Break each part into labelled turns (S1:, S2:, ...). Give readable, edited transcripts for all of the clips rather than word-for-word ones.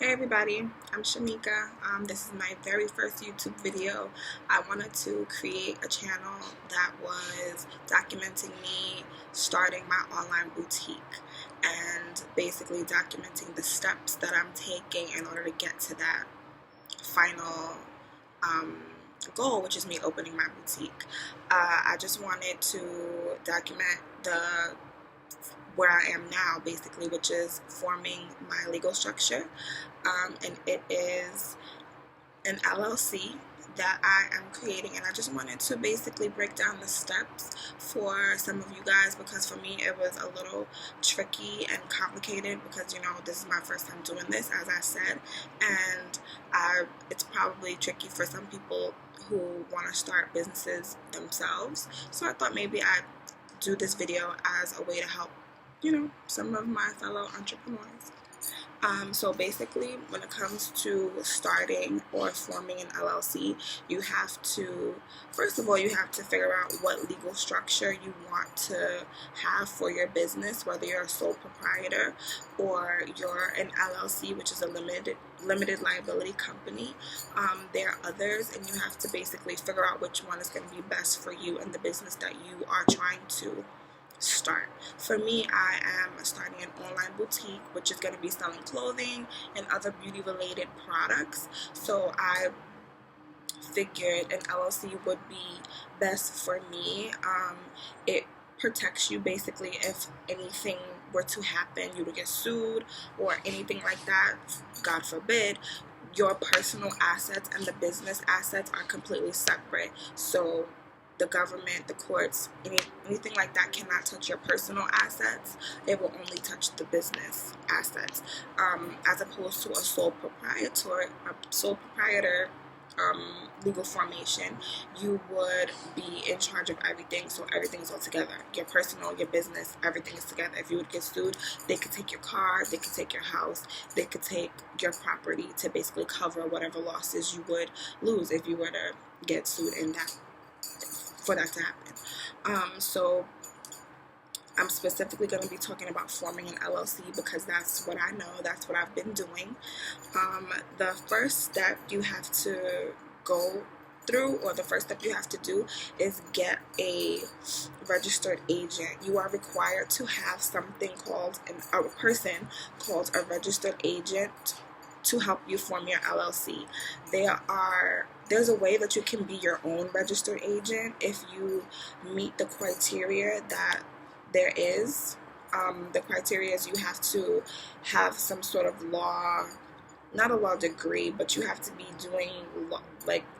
S1: Hey everybody, I'm Shamika. This is my very first YouTube video. I wanted to create a channel that was documenting me starting my online boutique and basically documenting the steps that I'm taking in order to get to that final um, goal, which is me opening my boutique. I just wanted to document the where I am now, basically, which is forming my legal structure. And it is an LLC that I am creating, and I just wanted to basically break down the steps for some of you guys, because for me it was a little tricky and complicated because this is my first time doing this, as I said, and it's probably tricky for some people who want to start businesses themselves. So I thought maybe I'd do this video as a way to help some of my fellow entrepreneurs. So basically, when it comes to starting or forming an LLC, you have to, first of all, you have to figure out what legal structure you want to have for your business, whether you're a sole proprietor or you're an LLC, which is a limited liability company. There are others, and you have to basically figure out which one is going to be best for you and the business that you are trying to start. For me, I am starting an online boutique, which is going to be selling clothing and other beauty related products. So I figured an LLC would be best for me. It protects you basically if anything were to happen, you would get sued or anything like that, God forbid. Your personal assets and the business assets are completely separate. So the government, the courts, anything like that cannot touch your personal assets. It will only touch the business assets. As opposed to a sole proprietor legal formation, you would be in charge of everything. So everything is all together. Your personal, your business, everything is together. If you would get sued, they could take your car, they could take your house, they could take your property to basically cover whatever losses you would lose if you were to get sued in that, for that to happen. So I'm specifically going to be talking about forming an LLC because that's what I know, that's what I've been doing. The first step you have to go through, or the first step you have to do, is get a registered agent. You are required to have something called a person called a registered agent to help you form your LLC. There's a way that you can be your own registered agent if you meet the criteria that there is. The criteria is you have to have some sort of law, not a law degree, but you have to be doing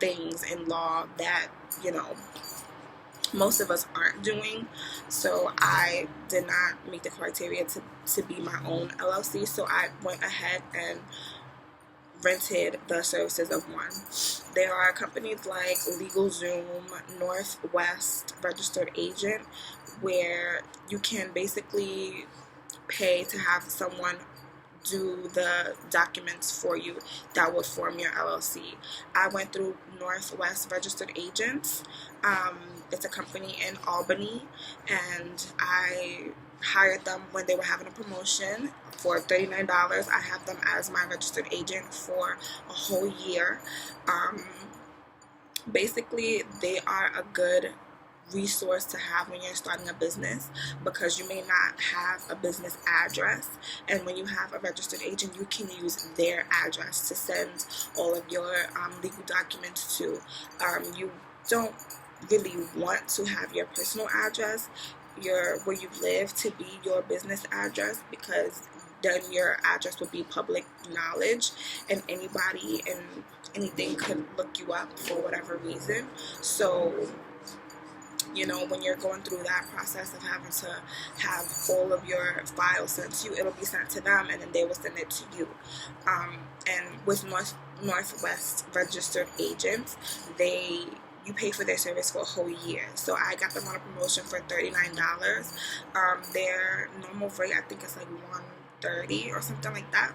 S1: things in law that most of us aren't doing. So I did not meet the criteria to be my own LLC, so I went ahead and rented the services of one. There are companies like LegalZoom, Northwest Registered Agent, where you can basically pay to have someone do the documents for you that would form your LLC. I went through Northwest Registered Agents. It's a company in Albany, and I hired them when they were having a promotion for $39. I have them as my registered agent for a whole year. Basically, they are a good resource to have when you're starting a business, because you may not have a business address, and when you have a registered agent, you can use their address to send all of your legal documents to. You don't really want to have your personal address, where you live, to be your business address, because then your address would be public knowledge and anybody and anything could look you up for whatever reason. So when you're going through that process of having to have all of your files sent to you, it'll be sent to them and then they will send it to you. And with Northwest Registered Agents, you pay for their service for a whole year. So I got them on a promotion for $39. Their normal rate, I think, is like $130 or something like that.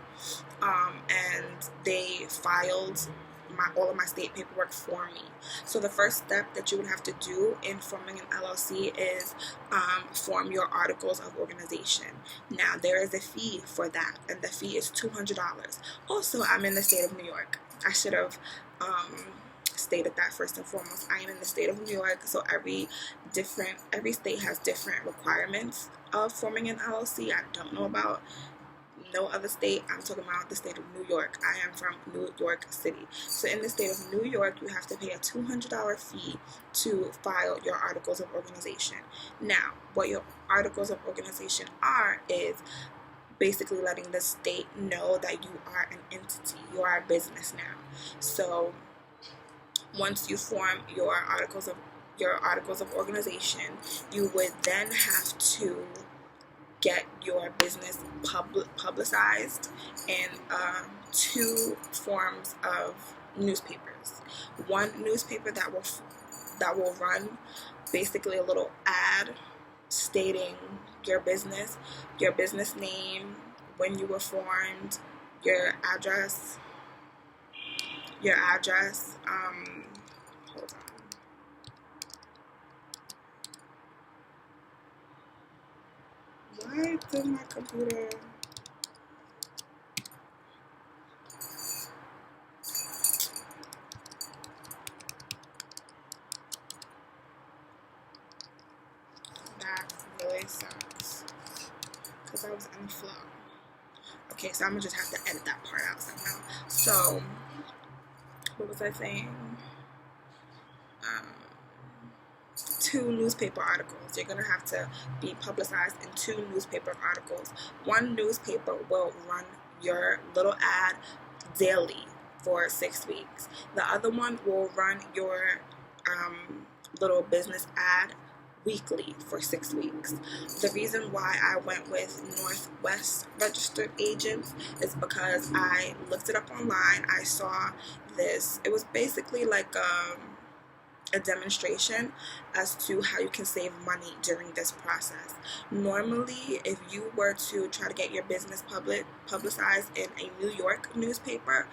S1: And they filed all of my state paperwork for me. So the first step that you would have to do in forming an LLC is form your articles of organization. Now, there is a fee for that, and the fee is $200. Also, I'm in the state of New York. I should have stated that first and foremost. I am in the state of New York, so every state has different requirements of forming an LLC. I don't know about no other state. I'm talking about the state of New York. I am from New York City. So in the state of New York, you have to pay a $200 fee to file your articles of organization. Now, what your articles of organization are is basically letting the state know that you are an entity. You are a business now. So once you form your articles of organization, you would then have to get your business publicized in two forms of newspapers. One newspaper that will run basically a little ad stating your business name, when you were formed, your address. Hold on. Why did my computer? That really sucks, because I was in flow. Okay, so I'm gonna just have to edit that part out somehow. So, what was I saying? Two newspaper articles. You're going to have to be publicized in two newspaper articles. One newspaper will run your little ad daily for 6 weeks. The other one will run your little business ad weekly for 6 weeks. The reason why I went with Northwest registered agents is because I looked it up online. I saw this. It was basically like a demonstration as to how you can save money during this process. Normally, if you were to try to get your business publicized in a New York newspaper,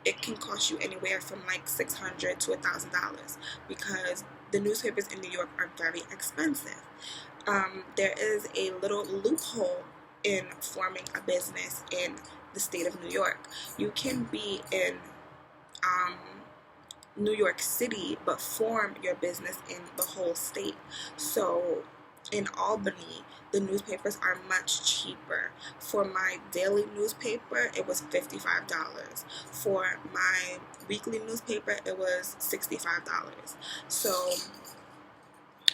S1: it can cost you anywhere from like $600 to $1,000 because the newspapers in New York are very expensive. There is a little loophole in forming a business in the state of New York. You can be in New York City, but form your business in the whole state. So in Albany, the newspapers are much cheaper. For my daily newspaper, it was $55. For my weekly newspaper, it was $65. So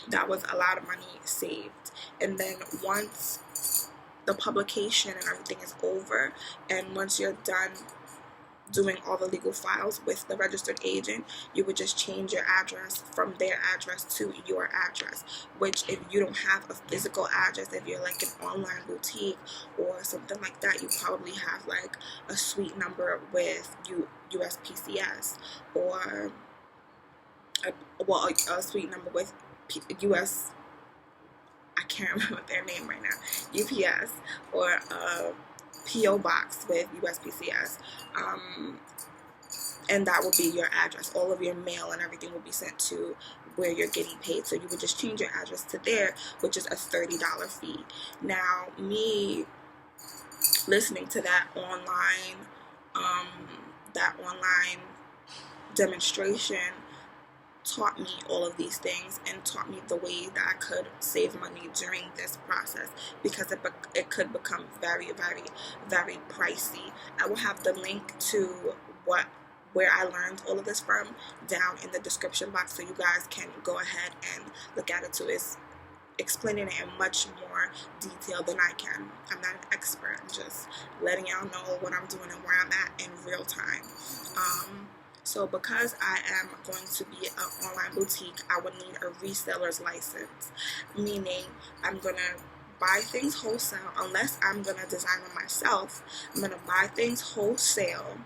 S1: that was a lot of money saved. And then once the publication and everything is over, and once you're done doing all the legal files with the registered agent, you would just change your address from their address to your address, which if you don't have a physical address, if you're like an online boutique or something like that, you probably have like a suite number with USPCS or a suite number with US, I can't remember their name right now, UPS, or a P.O. box with USPCS, and that will be your address. All of your mail and everything will be sent to where you're getting paid, so you would just change your address to there, which is a $30 fee. Now, me listening to that online demonstration taught me all of these things and taught me the way that I could save money during this process, because it could become very, very, very pricey. I will have the link to where I learned all of this from down in the description box, so you guys can go ahead and look at it too. It's explaining it in much more detail than I can. I'm not an expert. I'm just letting y'all know what I'm doing and where I'm at in real time. So because I am going to be an online boutique, I would need a reseller's license, meaning I'm going to buy things wholesale. Unless I'm going to design them myself, I'm going to buy things wholesale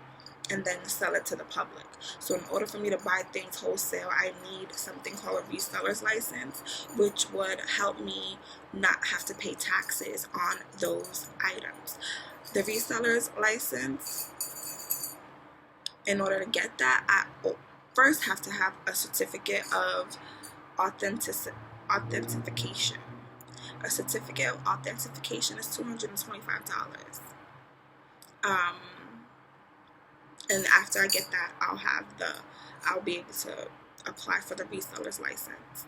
S1: and then sell it to the public. So in order for me to buy things wholesale, I need something called a reseller's license, which would help me not have to pay taxes on those items. The reseller's license in order to get that, I first have to have a certificate of authentification. A certificate of authentification is $225. Um, and after I get that, I'll be able to apply for the reseller's license.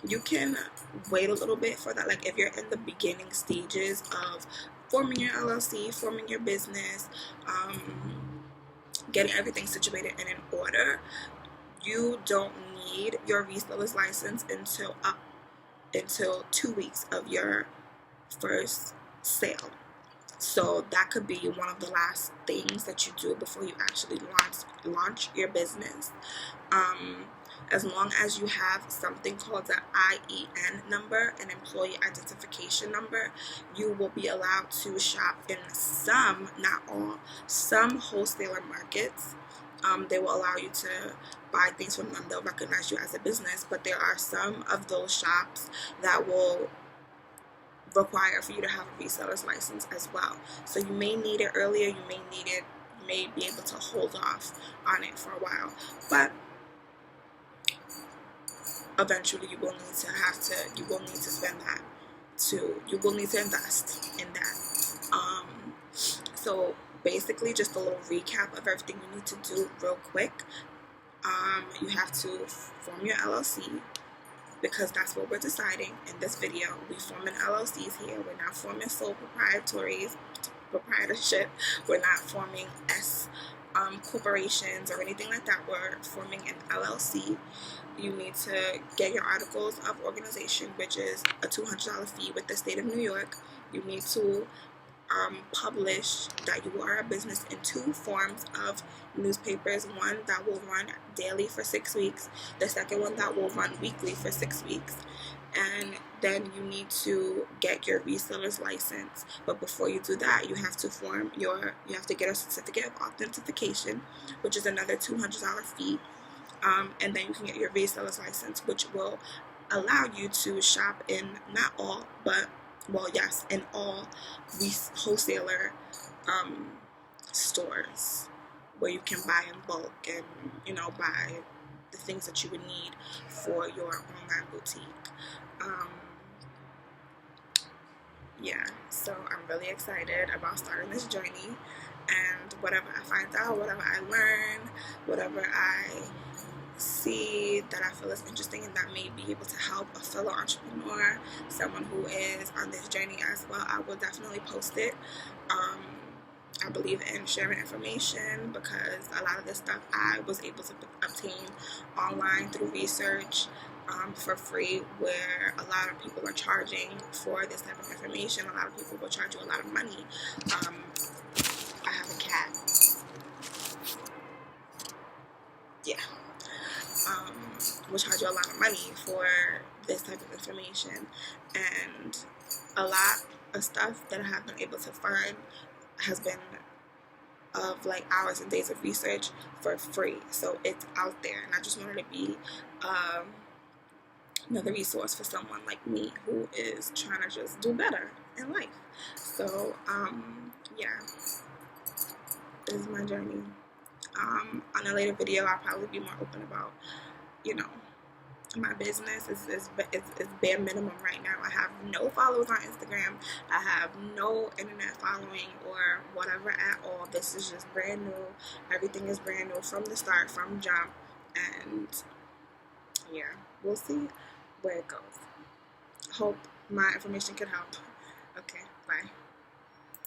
S1: You can wait a little bit for that. Like if you're in the beginning stages of forming your LLC, forming your business, getting everything situated and in order, you don't need your reseller's license until 2 weeks of your first sale. So that could be one of the last things that you do before you actually launch your business. As long as you have something called the IEN number, an employee identification number, you will be allowed to shop in some, not all, some wholesaler markets. They will allow you to buy things from them. They'll recognize you as a business, but there are some of those shops that will require for you to have a reseller's license as well. So you may need it earlier, you may be able to hold off on it for a while, but eventually you will need to spend that too. You will need to invest in that. So basically, just a little recap of everything you need to do real quick. You have to form your LLC, because that's what we're deciding in this video. We forming LLCs here. We're not forming sole proprietorship. We're not forming corporations or anything like that. We're forming an LLC. You need to get your articles of organization, which is a $200 fee with the state of New York. You need to publish that you are a business in 2 forms of newspapers. One that will run daily for 6 weeks, the second one that will run weekly for 6 weeks. And then you need to get your reseller's license. But before you do that, you have to get a certificate of authentication, which is another $200 fee. And then you can get your reseller's license, which will allow you to shop in not all, but yes, in all these wholesaler stores where you can buy in bulk and, buy the things that you would need for your online boutique. So I'm really excited about starting this journey, and whatever I find out, whatever I learn, whatever I see that I feel is interesting and that may be able to help a fellow entrepreneur, someone who is on this journey as well, I will definitely post it. I believe in sharing information, because a lot of this stuff I was able to obtain online through research for free, where a lot of people are charging for this type of information. A lot of people will charge you a lot of money. I have a cat. Will charge you a lot of money for this type of information, and a lot of stuff that I have been able to find has been of like hours and days of research for free. So it's out there, and I just wanted to be another resource for someone like me who is trying to just do better in life. So this is my journey. On a later video, I'll probably be more open about my business. Is bare minimum right now. I have no followers on Instagram. I have no internet following or whatever at all. This is just brand new. Everything is brand new from the start, from jump, and we'll see where it goes. Hope my information can help. Okay, bye.